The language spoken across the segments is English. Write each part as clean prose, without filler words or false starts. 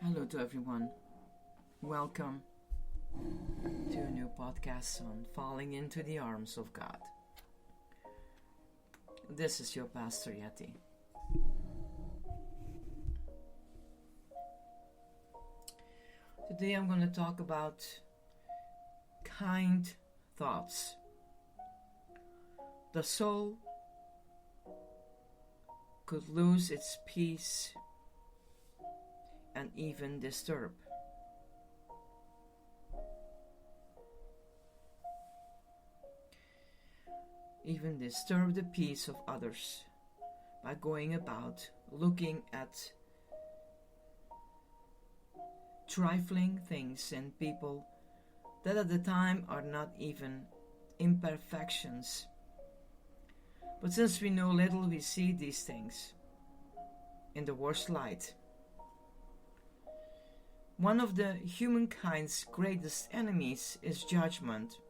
Hello to everyone. Welcome to a new podcast on falling into the arms of God. This is your Pastor Yeti. Today I'm going to talk about kind thoughts. The soul could lose its peace and even disturb the peace of others by going about looking at trifling things and people that at the time are not even imperfections. But since we know little, we see these things in the worst light. One of the humankind's greatest enemies is judgment.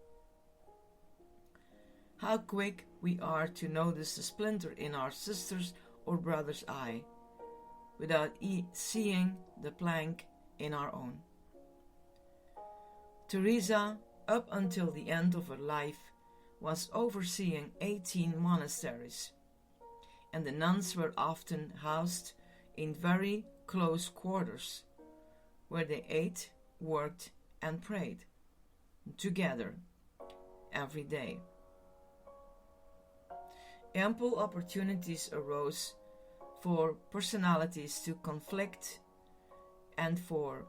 How quick we are to notice a splinter in our sister's or brother's eye without seeing the plank in our own. Teresa, up until the end of her life, was overseeing 18 monasteries, and the nuns were often housed in very close quarters, where they ate, worked, and prayed together every day. Ample opportunities arose for personalities to conflict and for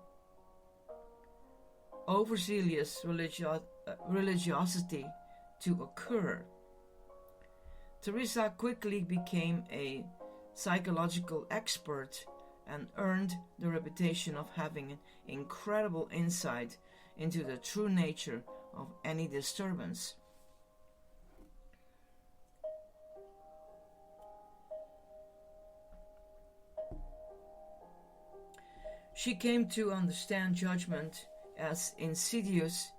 overzealous religiosity to occur. Teresa quickly became a psychological expert and earned the reputation of having an incredible insight into the true nature of any disturbance. She came to understand judgment as insidious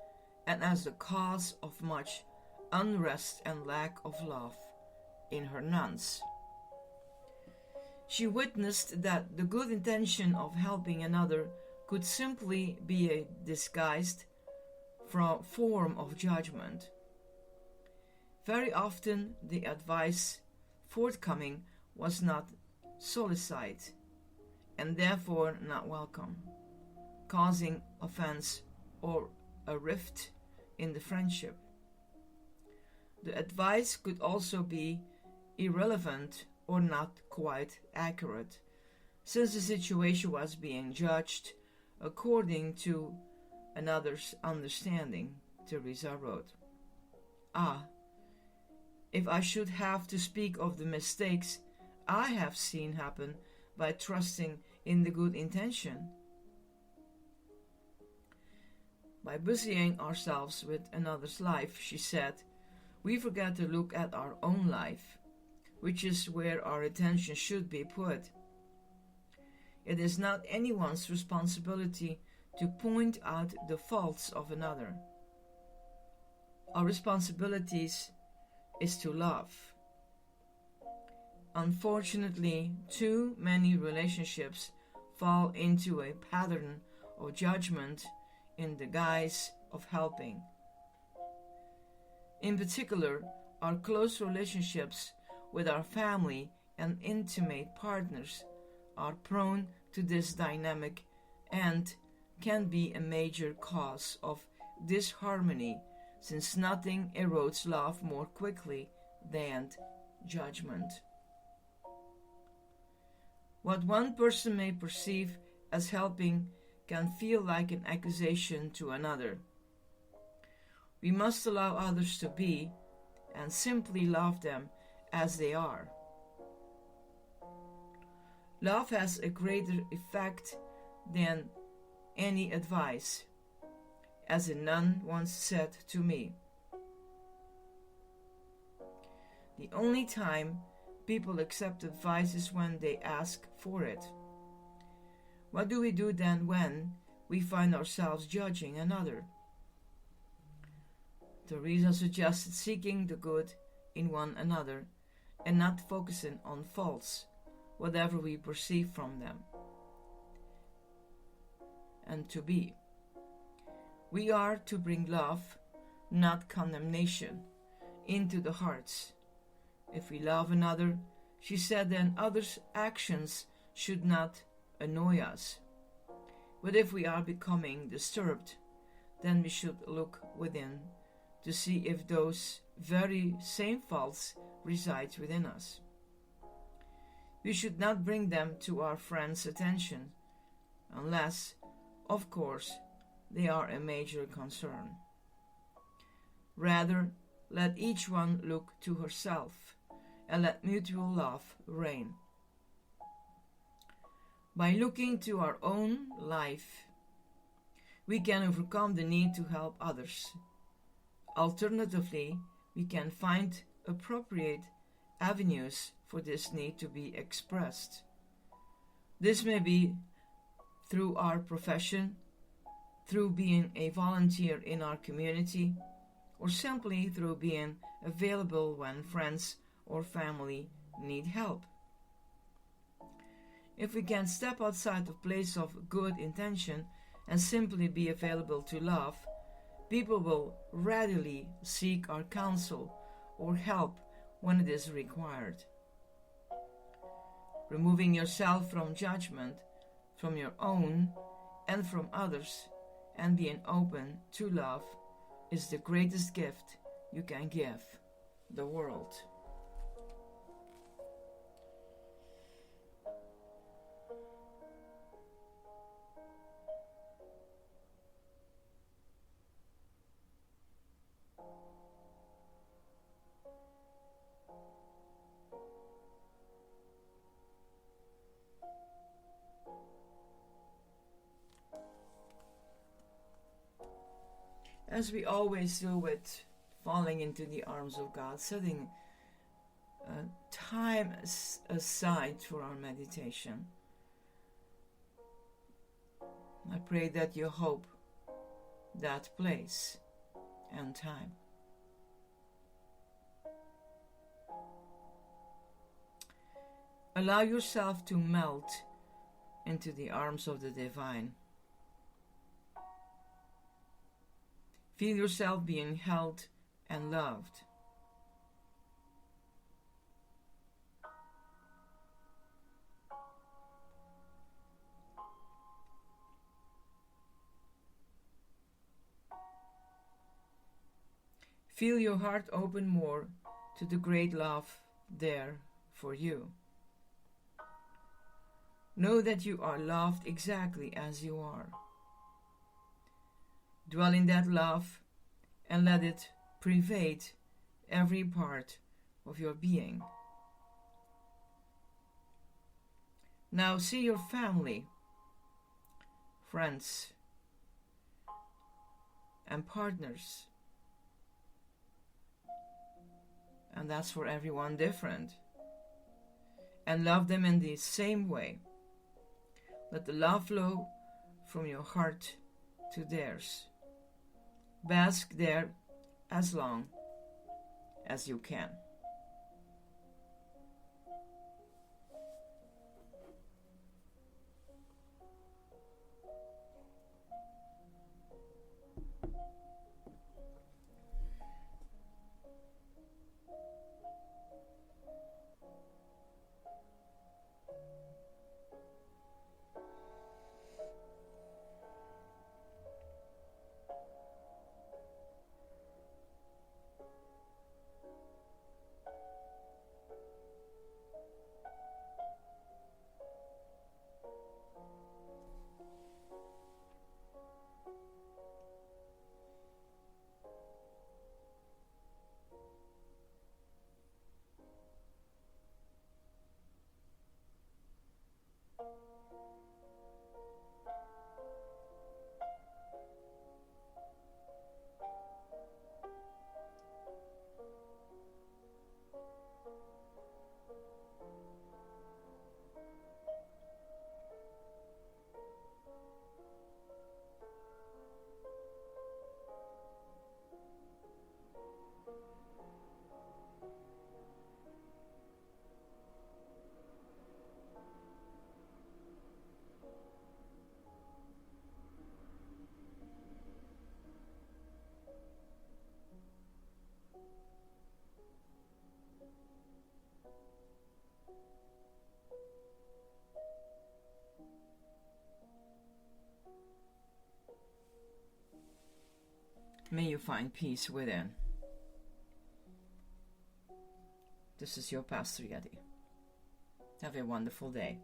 and as the cause of much unrest and lack of love in her nuns. She witnessed that the good intention of helping another could simply be a disguised form of judgment. Very often the advice forthcoming was not solicited and therefore not welcome, causing offense or a rift in the friendship. The advice could also be irrelevant or not quite accurate, since the situation was being judged according to another's understanding, Teresa wrote. If I should have to speak of the mistakes I have seen happen by trusting in the good intention, by busying ourselves with another's life, she said, we forget to look at our own life, which is where our attention should be put. It is not anyone's responsibility to point out the faults of another. Our responsibility is to love. Unfortunately, too many relationships fall into a pattern of judgment in the guise of helping. In particular, our close relationships with our family and intimate partners are prone to this dynamic and can be a major cause of disharmony, since nothing erodes love more quickly than judgment. What one person may perceive as helping can feel like an accusation to another. We must allow others to be and simply love them as they are. Love has a greater effect than any advice, as a nun once said to me. The only time people accept advice is when they ask for it. What do we do then when we find ourselves judging another? Teresa suggested seeking the good in one another and not focusing on faults, whatever we perceive from them. and to be. We are to bring love, not condemnation, into the hearts. If we love another, she said, then others' actions should not annoy us. But if we are becoming disturbed, then we should look within to see if those very same faults reside within us. We should not bring them to our friends' attention, unless, of course, they are a major concern. Rather, let each one look to herself, and let mutual love reign. By looking to our own life, we can overcome the need to help others. Alternatively, we can find appropriate avenues for this need to be expressed. This may be through our profession, through being a volunteer in our community, or simply through being available when friends or family need help. If we can step outside the place of good intention and simply be available to love, people will readily seek our counsel or help when it is required. Removing yourself from judgment, from your own and from others, and being open to love is the greatest gift you can give the world. As we always do with falling into the arms of God, setting time aside for our meditation, I pray that you hope that place and time. Allow yourself to melt into the arms of the divine. Feel yourself being held and loved. Feel your heart open more to the great love there for you. Know that you are loved exactly as you are. Dwell in that love and let it pervade every part of your being. Now see your family, friends, and partners. And that's for everyone different. And love them in the same way. Let the love flow from your heart to theirs. Bask there as long as you can. May you find peace within. This is your Pastor Yeti. Have a wonderful day.